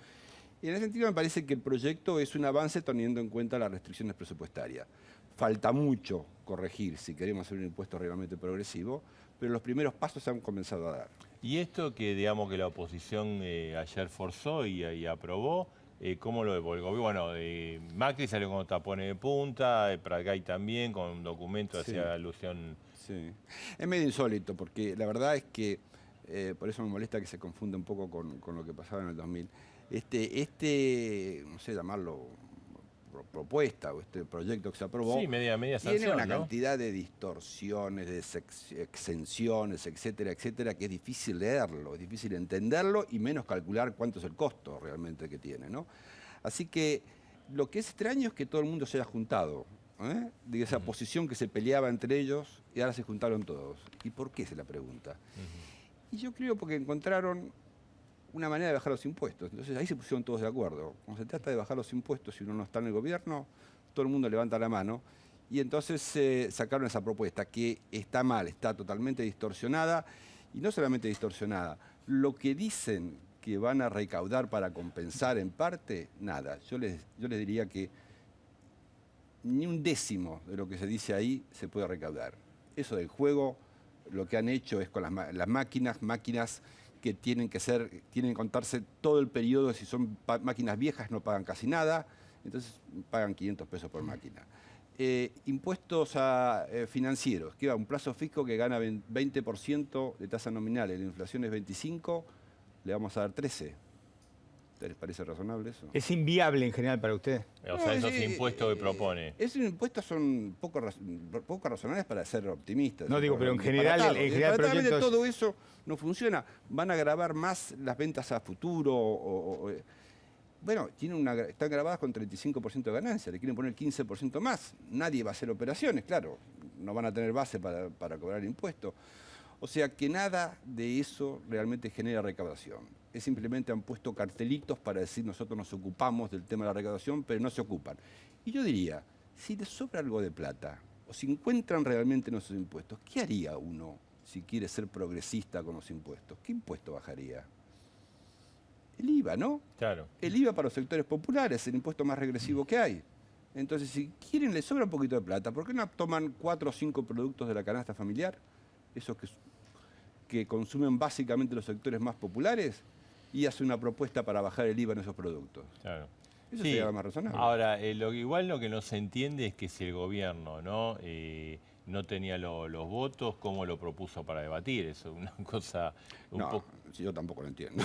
Speaker 9: Y en ese sentido me parece que el proyecto es un avance teniendo en cuenta las restricciones presupuestarias. Falta mucho corregir si queremos hacer un impuesto realmente progresivo, pero los primeros pasos se han comenzado a dar.
Speaker 1: Y esto que, digamos, que la oposición ayer forzó y aprobó, ¿cómo lo devolvió? Bueno, Macri salió con tapones de punta, Pratgay también, con un documento hacia alusión. Sí,
Speaker 9: es medio insólito, porque la verdad es que, por eso me molesta que se confunda un poco con lo que pasaba en el 2000. No sé llamarlo propuesta o este proyecto que se aprobó,
Speaker 1: sí, media sanción,
Speaker 9: tiene una cantidad de distorsiones, de exenciones, etcétera, etcétera, que es difícil leerlo, es difícil entenderlo y menos calcular cuánto es el costo realmente que tiene, ¿no? Así que lo que es extraño es que todo el mundo se haya juntado, de esa posición que se peleaba entre ellos y ahora se juntaron todos. ¿Y por qué? Se la pregunta. Y yo creo porque encontraron una manera de bajar los impuestos. Entonces ahí se pusieron todos de acuerdo. Cuando se trata de bajar los impuestos, si uno no está en el gobierno, todo el mundo levanta la mano. Y entonces sacaron esa propuesta que está mal, está totalmente distorsionada. Y no solamente distorsionada, lo que dicen que van a recaudar para compensar en parte, nada. Yo les diría que ni un décimo de lo que se dice ahí se puede recaudar. Eso del juego, lo que han hecho es con las máquinas que tienen que contarse todo el periodo. Si son máquinas viejas no pagan casi nada, entonces pagan 500 pesos por máquina. Impuestos financieros, que va un plazo fijo que gana 20% de tasa nominal, la inflación es 25%, le vamos a dar 13%. ¿Les parece razonable eso?
Speaker 2: ¿Es inviable en general para usted?
Speaker 1: O sea, esos impuestos que propone.
Speaker 9: Esos impuestos son poco razonables para ser optimistas.
Speaker 2: No digo, pero en general proyectos...
Speaker 9: todo eso no funciona. Van a grabar más las ventas a futuro. Bueno, están grabadas con 35% de ganancia, le quieren poner 15% más. Nadie va a hacer operaciones, claro. No van a tener base para cobrar impuestos. O sea que nada de eso realmente genera recaudación. Es simplemente han puesto cartelitos para decir nosotros nos ocupamos del tema de la recaudación, pero no se ocupan. Y yo diría, si les sobra algo de plata, o si encuentran realmente nuestros impuestos, ¿qué haría uno si quiere ser progresista con los impuestos? ¿Qué impuesto bajaría? El IVA, ¿no?
Speaker 1: Claro.
Speaker 9: El IVA para los sectores populares, el impuesto más regresivo que hay. Entonces, si quieren, les sobra un poquito de plata, ¿por qué no toman 4 o 5 productos de la canasta familiar? Esos que consumen básicamente los sectores más populares, y hacen una propuesta para bajar el IVA en esos productos.
Speaker 1: Claro.
Speaker 9: Eso sería lo más razonable.
Speaker 1: Ahora, igual lo que no se entiende es que si el gobierno no tenía los votos, ¿cómo lo propuso para debatir? Eso es una cosa
Speaker 9: yo tampoco lo entiendo.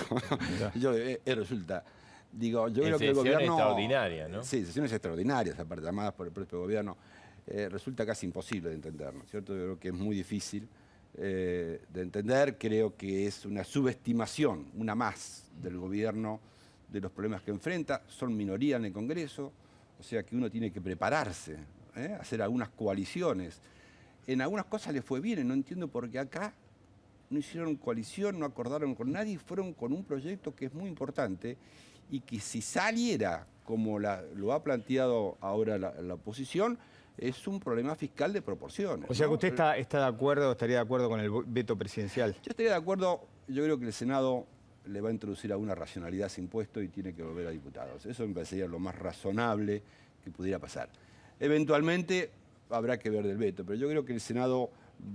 Speaker 9: Resulta... Digo, yo creo que el
Speaker 1: sesiones
Speaker 9: gobierno...
Speaker 1: extraordinarias, ¿no?
Speaker 9: Sí, sesiones extraordinarias, aparte, llamadas por el propio gobierno. Resulta casi imposible de entender, ¿no es cierto? Yo creo que es muy difícil de entender. Creo que es una subestimación, una más del gobierno, de los problemas que enfrenta. Son minoría en el Congreso, o sea que uno tiene que prepararse, hacer algunas coaliciones. En algunas cosas le fue bien, y no entiendo por qué acá no hicieron coalición, no acordaron con nadie, fueron con un proyecto que es muy importante y que si saliera como lo ha planteado ahora la oposición, es un problema fiscal de proporciones.
Speaker 2: O sea,
Speaker 9: ¿no?
Speaker 2: que usted está de acuerdo, estaría de acuerdo con el veto presidencial.
Speaker 9: Yo estaría de acuerdo. Yo creo que el Senado le va a introducir alguna racionalidad a ese impuesto y tiene que volver a diputados. Eso me parecería lo más razonable que pudiera pasar. Eventualmente habrá que ver del veto, pero yo creo que el Senado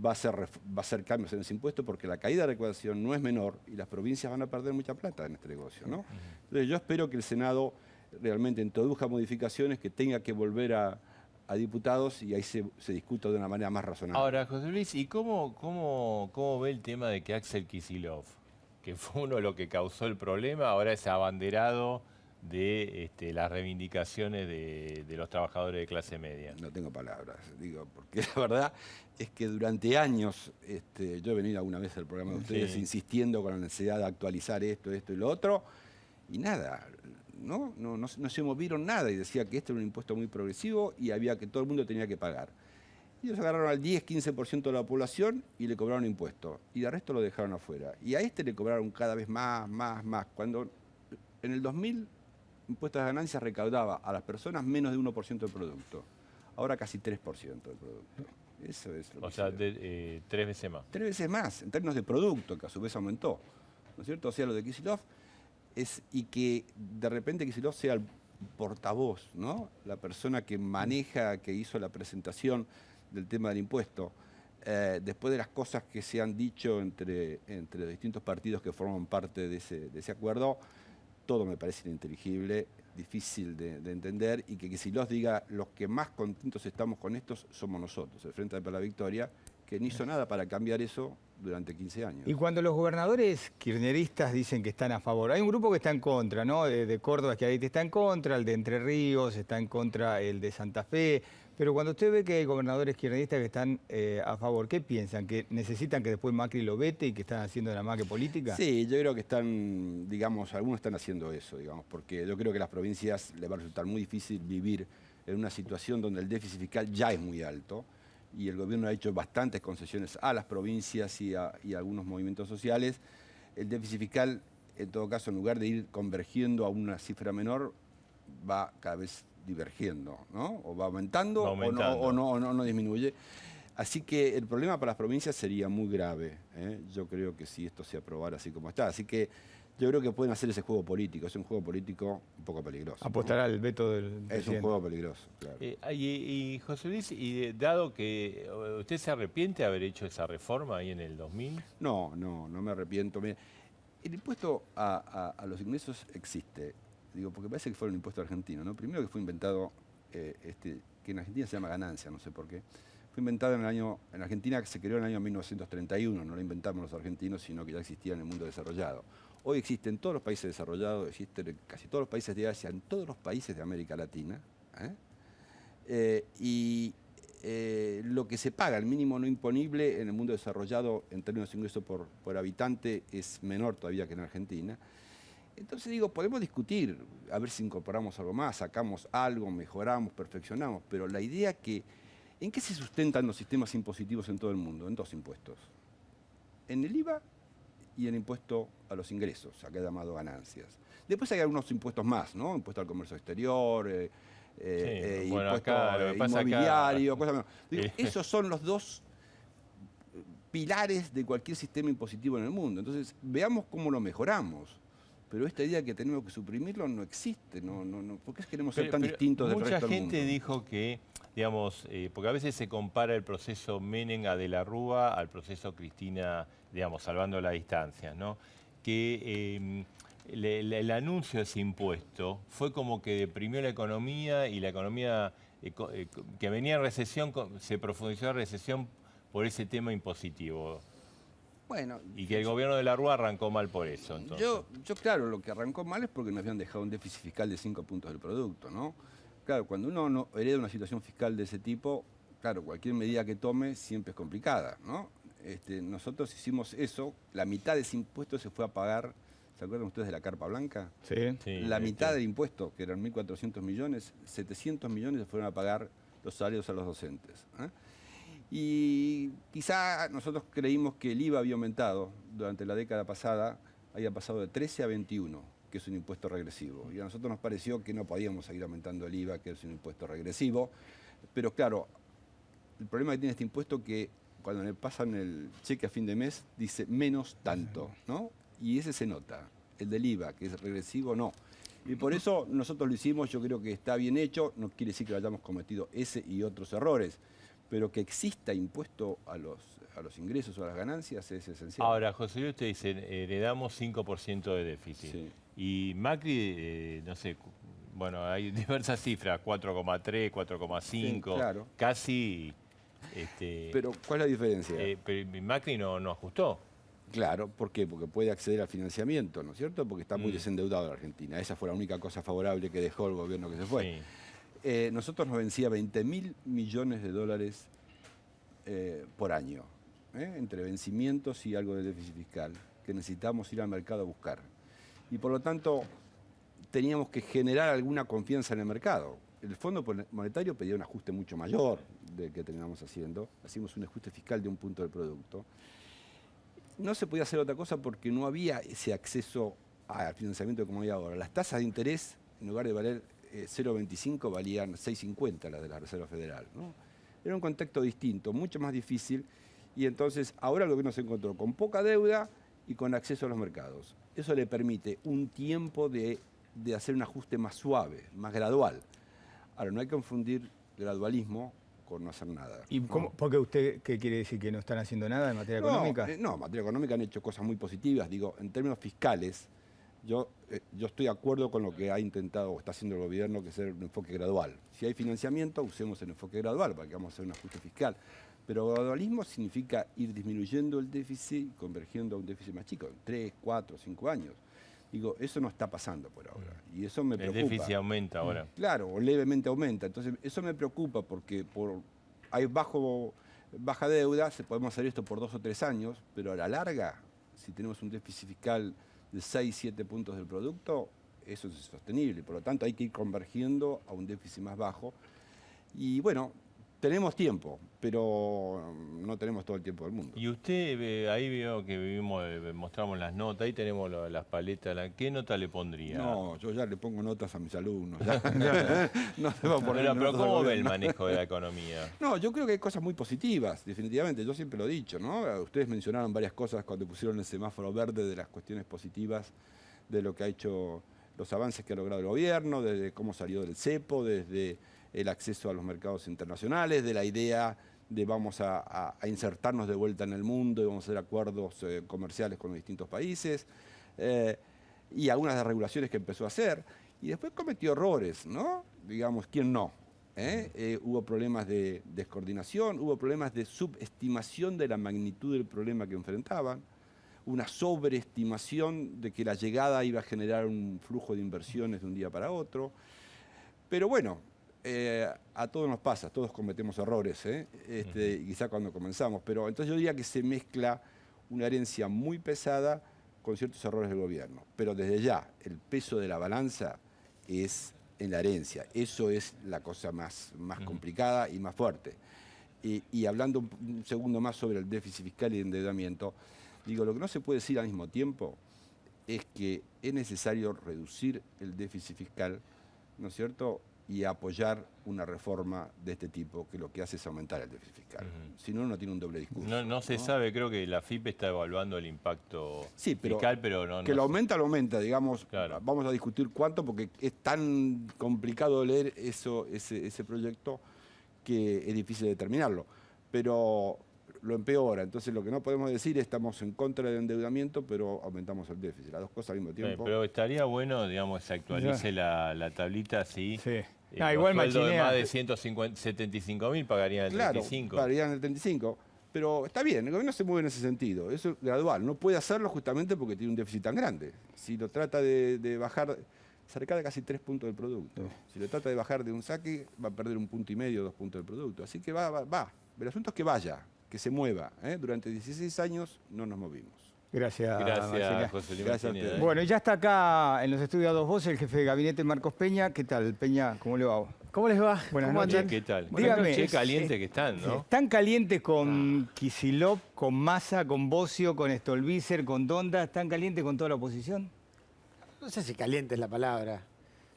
Speaker 9: va a hacer cambios en ese impuesto porque la caída de recaudación no es menor y las provincias van a perder mucha plata en este negocio, ¿no? Entonces yo espero que el Senado realmente introduzca modificaciones que tenga que volver a diputados y ahí se discuta de una manera más razonable.
Speaker 1: Ahora, José Luis, ¿y cómo ve el tema de que Axel Kicillof, que fue uno de los que causó el problema, ahora es abanderado de las reivindicaciones de los trabajadores de clase media?
Speaker 9: No tengo palabras, digo, porque la verdad es que durante años, yo he venido alguna vez al programa de ustedes insistiendo con la necesidad de actualizar esto y lo otro, y nada, no se movieron nada, y decía que esto era un impuesto muy progresivo y había que todo el mundo tenía que pagar. Y ellos agarraron al 10-15% de la población y le cobraron impuestos, y el resto lo dejaron afuera. Y a le cobraron cada vez más. Cuando en el 2000 impuestos de ganancias recaudaba a las personas menos de 1% del producto. Ahora casi 3% del producto. Eso es lo que...
Speaker 1: O sea, 3 veces más.
Speaker 9: 3 veces más, en términos de producto, que a su vez aumentó. ¿No es cierto? O sea, lo de Kicillof y que de repente Kicillof sea el portavoz, ¿no? La persona que maneja, que hizo la presentación del tema del impuesto. Después de las cosas que se han dicho entre los distintos partidos que forman parte de ese acuerdo, todo me parece ininteligible, difícil de entender, y que si los diga, los que más contentos estamos con estos somos nosotros, el Frente para la Victoria, que no hizo nada para cambiar eso durante 15 años.
Speaker 2: Y cuando los gobernadores kirchneristas dicen que están a favor, hay un grupo que está en contra, ¿no? De Córdoba, que ahí está en contra, el de Entre Ríos, está en contra el de Santa Fe, pero cuando usted ve que hay gobernadores kirchneristas que están a favor, ¿qué piensan? ¿Que necesitan que después Macri lo vete y que están haciendo nada más que política?
Speaker 9: Sí, yo creo que están, digamos, algunos están haciendo eso, digamos, porque yo creo que a las provincias les va a resultar muy difícil vivir en una situación donde el déficit fiscal ya es muy alto, y el gobierno ha hecho bastantes concesiones a las provincias y a algunos movimientos sociales. El déficit fiscal, en todo caso, en lugar de ir convergiendo a una cifra menor, va cada vez divergiendo, ¿no? O va aumentando, o no disminuye. Así que el problema para las provincias sería muy grave, ¿eh? Yo creo que si esto se aprobara así como está. Así que Yo creo que pueden hacer ese juego político. Es un juego político un poco peligroso.
Speaker 2: Apostará al veto del
Speaker 9: Es un
Speaker 2: presidente.
Speaker 9: juego peligroso, claro.
Speaker 1: Y José Luis, dado que usted se arrepiente de haber hecho esa reforma ahí en el 2000.
Speaker 9: No me arrepiento. Mira, el impuesto a los ingresos existe. Digo, porque parece que fue un impuesto argentino, ¿no? Primero que fue inventado, que en Argentina se llama ganancia, no sé por qué. Fue inventado en Argentina, que se creó en el año 1931, no lo inventamos los argentinos, sino que ya existía en el mundo desarrollado. Hoy existe en todos los países desarrollados, existe en casi todos los países de Asia, en todos los países de América Latina. Lo que se paga, el mínimo no imponible en el mundo desarrollado en términos de ingreso por habitante es menor todavía que en Argentina. Entonces digo, podemos discutir, a ver si incorporamos algo más, sacamos algo, mejoramos, perfeccionamos, pero la idea que, ¿en qué se sustentan los sistemas impositivos en todo el mundo? En dos impuestos. En el IVA y en el impuesto a los ingresos, acá llamado ganancias. Después hay algunos impuestos más, ¿no? Impuesto al comercio exterior,
Speaker 1: bueno,
Speaker 9: impuesto
Speaker 1: acá, lo que pasa
Speaker 9: inmobiliario,
Speaker 1: acá,
Speaker 9: cosas. Digo, esos son los dos pilares de cualquier sistema impositivo en el mundo. Entonces, veamos cómo lo mejoramos. Pero esta idea que tenemos que suprimirlo no existe. ¿Por qué queremos ser tan distintos del resto del mundo?
Speaker 1: Mucha gente dijo que, digamos, porque a veces se compara el proceso Menem a De la Rúa al proceso Cristina, digamos, salvando las distancias, ¿no? Que el anuncio de ese impuesto fue como que deprimió la economía y la economía que venía en recesión, se profundizó la recesión por ese tema impositivo.
Speaker 9: Bueno,
Speaker 1: y que el gobierno de la Rúa arrancó mal por eso. Entonces.
Speaker 9: Yo, claro, lo que arrancó mal es porque nos habían dejado un déficit fiscal de 5 puntos del producto, ¿no? Claro, cuando uno no hereda una situación fiscal de ese tipo, claro, cualquier medida que tome siempre es complicada, ¿no? Nosotros hicimos eso, la mitad de ese impuesto se fue a pagar, ¿se acuerdan ustedes de la carpa blanca?
Speaker 2: Sí.
Speaker 9: La mitad del impuesto, que eran 1.400 millones, 700 millones se fueron a pagar los salarios a los docentes. Y quizá nosotros creímos que el IVA había aumentado durante la década pasada, había pasado de 13 a 21, que es un impuesto regresivo. Y a nosotros nos pareció que no podíamos seguir aumentando el IVA, que es un impuesto regresivo. Pero claro, el problema que tiene este impuesto es que cuando le pasan el cheque a fin de mes dice menos tanto, ¿no? Y ese se nota. El del IVA, que es regresivo, no. Y por eso nosotros lo hicimos, yo creo que está bien hecho, no quiere decir que hayamos cometido ese y otros errores, pero que exista impuesto a los ingresos o a las ganancias es esencial.
Speaker 1: Ahora, José Luis, usted dice, heredamos 5% de déficit.
Speaker 9: Sí.
Speaker 1: Y Macri, no sé, bueno, hay diversas cifras, 4,3, 4,5,
Speaker 9: Sí, claro.
Speaker 1: casi...
Speaker 9: Pero, ¿cuál es la diferencia?
Speaker 1: Pero Macri no ajustó.
Speaker 9: Claro, ¿por qué? Porque puede acceder al financiamiento, ¿no es cierto? Porque está muy desendeudado la Argentina. Esa fue la única cosa favorable que dejó el gobierno que se fue.
Speaker 1: Sí.
Speaker 9: Nosotros nos vencía 20.000 millones de dólares por año, entre vencimientos y algo de déficit fiscal, que necesitábamos ir al mercado a buscar. Y por lo tanto, teníamos que generar alguna confianza en el mercado. El Fondo Monetario pedía un ajuste mucho mayor del que teníamos haciendo. Hacíamos un ajuste fiscal de 1 punto del producto. No se podía hacer otra cosa porque no había ese acceso al financiamiento como hay ahora. Las tasas de interés, en lugar de valer 0,25, valían 6,50 las de la Reserva Federal, ¿no? Era un contexto distinto, mucho más difícil, y entonces ahora el gobierno se encontró con poca deuda y con acceso a los mercados. Eso le permite un tiempo de hacer un ajuste más suave, más gradual. Ahora, no hay que confundir gradualismo con no hacer nada.
Speaker 2: ¿Y cómo, porque usted qué quiere decir? ¿Que no están haciendo nada en materia económica?
Speaker 9: No, en materia económica han hecho cosas muy positivas. Digo, en términos fiscales, yo estoy de acuerdo con lo que ha intentado o está haciendo el gobierno, que es un enfoque gradual. Si hay financiamiento, usemos el enfoque gradual, para que vamos a hacer un ajuste fiscal. Pero gradualismo significa ir disminuyendo el déficit y convergiendo a un déficit más chico, en 3, 4, 5 años. Digo, eso no está pasando por ahora. Y eso me preocupa.
Speaker 1: El déficit aumenta ahora.
Speaker 9: Claro, o levemente aumenta. Entonces, eso me preocupa porque hay baja deuda, podemos hacer esto por 2 o 3 años, pero a la larga, si tenemos un déficit fiscal de 6, 7 puntos del producto, eso es insostenible. Por lo tanto, hay que ir convergiendo a un déficit más bajo. Y bueno, tenemos tiempo, pero no tenemos todo el tiempo del mundo.
Speaker 1: Y usted, ahí vio que mostramos las notas, ahí tenemos las paletas, ¿qué nota le pondría?
Speaker 9: No, yo ya le pongo notas a mis alumnos. No se va a poner
Speaker 1: pero
Speaker 9: notas
Speaker 1: ¿cómo
Speaker 9: al
Speaker 1: ve el
Speaker 9: gobierno?
Speaker 1: manejo de la economía?
Speaker 9: No, yo creo que hay cosas muy positivas, definitivamente. Yo siempre lo he dicho, ¿no? Ustedes mencionaron varias cosas cuando pusieron el semáforo verde de las cuestiones positivas de lo que ha hecho, los avances que ha logrado el gobierno, desde cómo salió del cepo, desde el acceso a los mercados internacionales, de la idea de vamos a insertarnos de vuelta en el mundo y vamos a hacer acuerdos comerciales con los distintos países, y algunas de las regulaciones que empezó a hacer. Y después cometió errores, ¿no? Digamos, ¿quién no? Hubo problemas de descoordinación, hubo problemas de subestimación de la magnitud del problema que enfrentaban, una sobreestimación de que la llegada iba a generar un flujo de inversiones de un día para otro. Pero bueno, a todos nos pasa, todos cometemos errores, quizá cuando comenzamos. Pero entonces yo diría que se mezcla una herencia muy pesada con ciertos errores del gobierno. Pero desde ya, el peso de la balanza es en la herencia. Eso es la cosa más complicada y más fuerte. Y hablando un segundo más sobre el déficit fiscal y el endeudamiento, digo, lo que no se puede decir al mismo tiempo es que es necesario reducir el déficit fiscal, ¿no es cierto?, y apoyar una reforma de este tipo, que lo que hace es aumentar el déficit fiscal. Si no, uno tiene un doble discurso.
Speaker 1: No se sabe, creo que la FIP está evaluando el impacto fiscal, pero no...
Speaker 9: Que lo aumenta, digamos. Claro. Vamos a discutir cuánto, porque es tan complicado leer ese proyecto que es difícil determinarlo. Pero lo empeora. Entonces, lo que no podemos decir es estamos en contra del endeudamiento, pero aumentamos el déficit. Las dos cosas al mismo tiempo.
Speaker 1: Pero estaría bueno, digamos, que se actualice la tablita así.
Speaker 2: Sí.
Speaker 1: los
Speaker 2: Igual
Speaker 1: sueldos de más de 175.000 pagarían el 35.
Speaker 9: Claro, pagarían el 35. Pero está bien, el gobierno se mueve en ese sentido. Eso es gradual. No puede hacerlo justamente porque tiene un déficit tan grande. Si lo trata de bajar, se recada casi 3 puntos del producto. Si lo trata de bajar de un saque, va a perder 1,5 puntos, 2 puntos del producto. Así que va. El asunto es que vaya, que se mueva. Durante 16 años no nos movimos.
Speaker 2: Gracias,
Speaker 1: José Luis.
Speaker 9: Gracias a ustedes.
Speaker 2: Bueno, ya está acá en los estudios Dos Voces el jefe de gabinete Marcos Peña. ¿Qué tal, Peña? ¿Cómo le va?
Speaker 10: ¿Cómo les va?
Speaker 2: Buenas
Speaker 10: ¿Cómo
Speaker 2: noches.
Speaker 10: andan?
Speaker 1: ¿Qué tal?
Speaker 2: Dígame,
Speaker 1: Qué caliente que están, ¿no?
Speaker 2: ¿Están calientes con Kicillof, con Massa, con Bocio, con Stolbizer, con Donda? ¿Están calientes con toda la oposición?
Speaker 10: No sé si caliente es la palabra.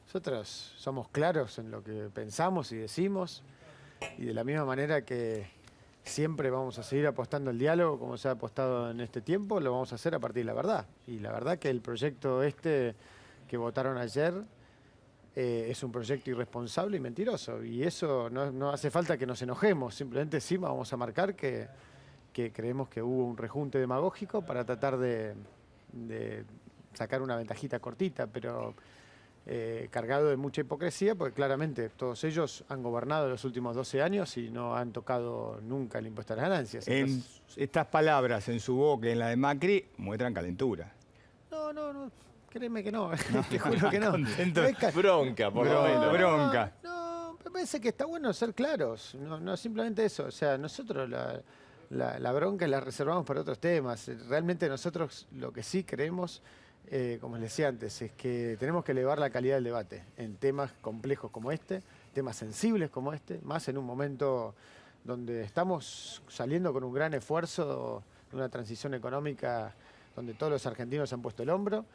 Speaker 10: Nosotros somos claros en lo que pensamos y decimos, y de la misma manera que siempre vamos a seguir apostando al diálogo como se ha apostado en este tiempo, lo vamos a hacer a partir de la verdad. Y la verdad que el proyecto que votaron ayer es un proyecto irresponsable y mentiroso. Y eso no hace falta que nos enojemos, simplemente sí vamos a marcar que creemos que hubo un rejunte demagógico para tratar de sacar una ventajita cortita, pero cargado de mucha hipocresía, porque claramente todos ellos han gobernado los últimos 12 años y no han tocado nunca el impuesto a las ganancias. Entonces,
Speaker 2: estas palabras en su boca y en la de Macri muestran calentura.
Speaker 10: No, créeme que no, te juro que no.
Speaker 1: Bronca, por lo menos.
Speaker 2: Bronca.
Speaker 10: No, me parece que está bueno ser claros, no simplemente eso. O sea, nosotros la bronca la reservamos para otros temas. Realmente nosotros lo que sí creemos, como les decía antes, es que tenemos que elevar la calidad del debate en temas complejos como este, temas sensibles como este, más en un momento donde estamos saliendo con un gran esfuerzo de una transición económica donde todos los argentinos han puesto el hombro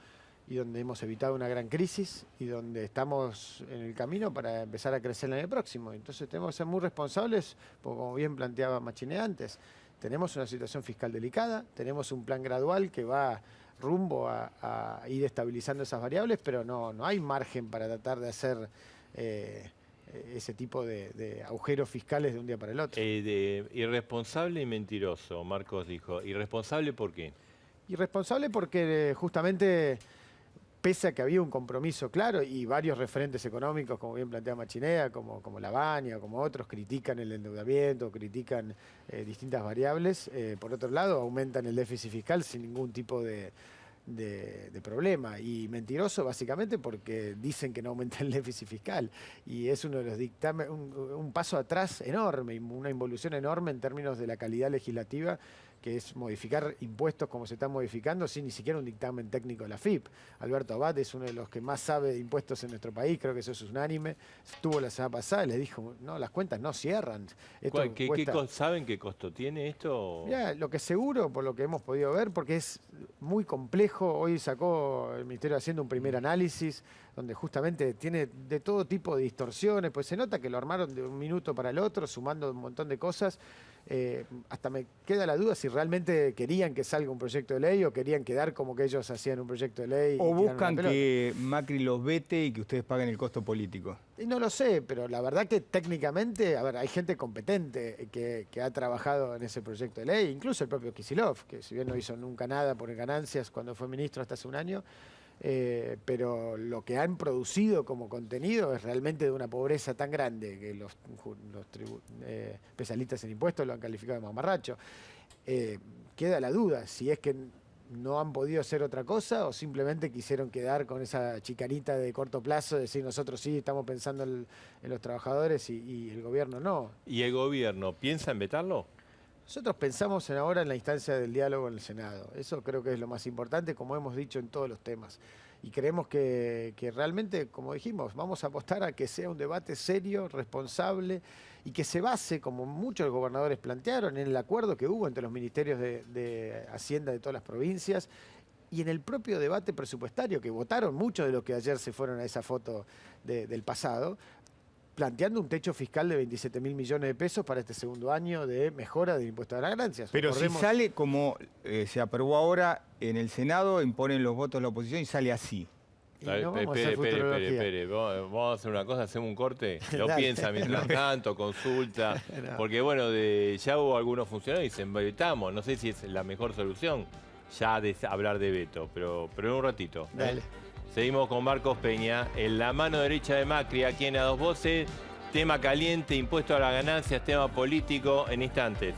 Speaker 10: y donde hemos evitado una gran crisis y donde estamos en el camino para empezar a crecer el año próximo. Entonces tenemos que ser muy responsables, porque como bien planteaba Machiné antes, tenemos una situación fiscal delicada, tenemos un plan gradual que va rumbo a ir estabilizando esas variables, pero no hay margen para tratar de hacer ese tipo de agujeros fiscales de un día para el otro.
Speaker 1: Irresponsable y mentiroso, Marcos dijo. ¿Irresponsable por qué?
Speaker 10: Irresponsable porque justamente, pese a que había un compromiso claro y varios referentes económicos, como bien plantea Machinea, como Lavagna, como otros, critican el endeudamiento, critican distintas variables, por otro lado aumentan el déficit fiscal sin ningún tipo de problema. Y mentiroso básicamente porque dicen que no aumenta el déficit fiscal. Y es uno de los dictámenes, un paso atrás enorme, una involución enorme en términos de la calidad legislativa, que es modificar impuestos como se están modificando sin ni siquiera un dictamen técnico de la FIP. Alberto Abad es uno de los que más sabe de impuestos en nuestro país, creo que eso es unánime. Estuvo la semana pasada y les dijo, no, las cuentas no cierran.
Speaker 1: ¿Saben qué costo tiene esto?
Speaker 10: Ya, lo que seguro, por lo que hemos podido ver, porque es muy complejo, hoy sacó el Ministerio de Hacienda un primer análisis donde justamente tiene de todo tipo de distorsiones, pues se nota que lo armaron de un minuto para el otro, sumando un montón de cosas. hasta me queda la duda si realmente querían que salga un proyecto de ley o querían quedar como que ellos hacían un proyecto de ley.
Speaker 2: O
Speaker 10: y tiraron la
Speaker 2: buscan
Speaker 10: pelota.
Speaker 2: que Macri los vete y que ustedes paguen el costo político.
Speaker 10: Y no lo sé, pero la verdad que técnicamente, a ver, hay gente competente que ha trabajado en ese proyecto de ley, incluso el propio Kicillof, que si bien no hizo nunca nada por ganancias cuando fue ministro hasta hace un año, pero lo que han producido como contenido es realmente de una pobreza tan grande que los especialistas en impuestos lo han calificado de mamarracho. Queda la duda si es que no han podido hacer otra cosa o simplemente quisieron quedar con esa chicanita de corto plazo, decir nosotros sí estamos pensando en los trabajadores y el gobierno no.
Speaker 1: ¿Y el gobierno piensa en vetarlo?
Speaker 10: Nosotros pensamos ahora en la instancia del diálogo en el Senado. Eso creo que es lo más importante, como hemos dicho en todos los temas. Y creemos que realmente, como dijimos, vamos a apostar a que sea un debate serio, responsable y que se base, como muchos gobernadores plantearon, en el acuerdo que hubo entre los ministerios de Hacienda de todas las provincias y en el propio debate presupuestario, que votaron muchos de los que ayer se fueron a esa foto del pasado, planteando un techo fiscal de 27.000 millones de pesos para este segundo año de mejora del impuesto a las ganancias.
Speaker 2: Pero si sale como se aprobó ahora en el Senado, imponen los votos de la oposición y sale así.
Speaker 1: Espere. Vamos a hacer una cosa, hacemos un corte. Lo
Speaker 10: Dale.
Speaker 1: piensa mientras tanto, consulta.
Speaker 10: No.
Speaker 1: Porque bueno, ya hubo algunos funcionarios y dicen, vetamos. No sé si es la mejor solución ya de hablar de veto, pero en un ratito.
Speaker 10: Dale.
Speaker 1: Seguimos con Marcos Peña, en la mano derecha de Macri, aquí en A Dos Voces. Tema caliente, impuesto a las ganancias, tema político en instantes.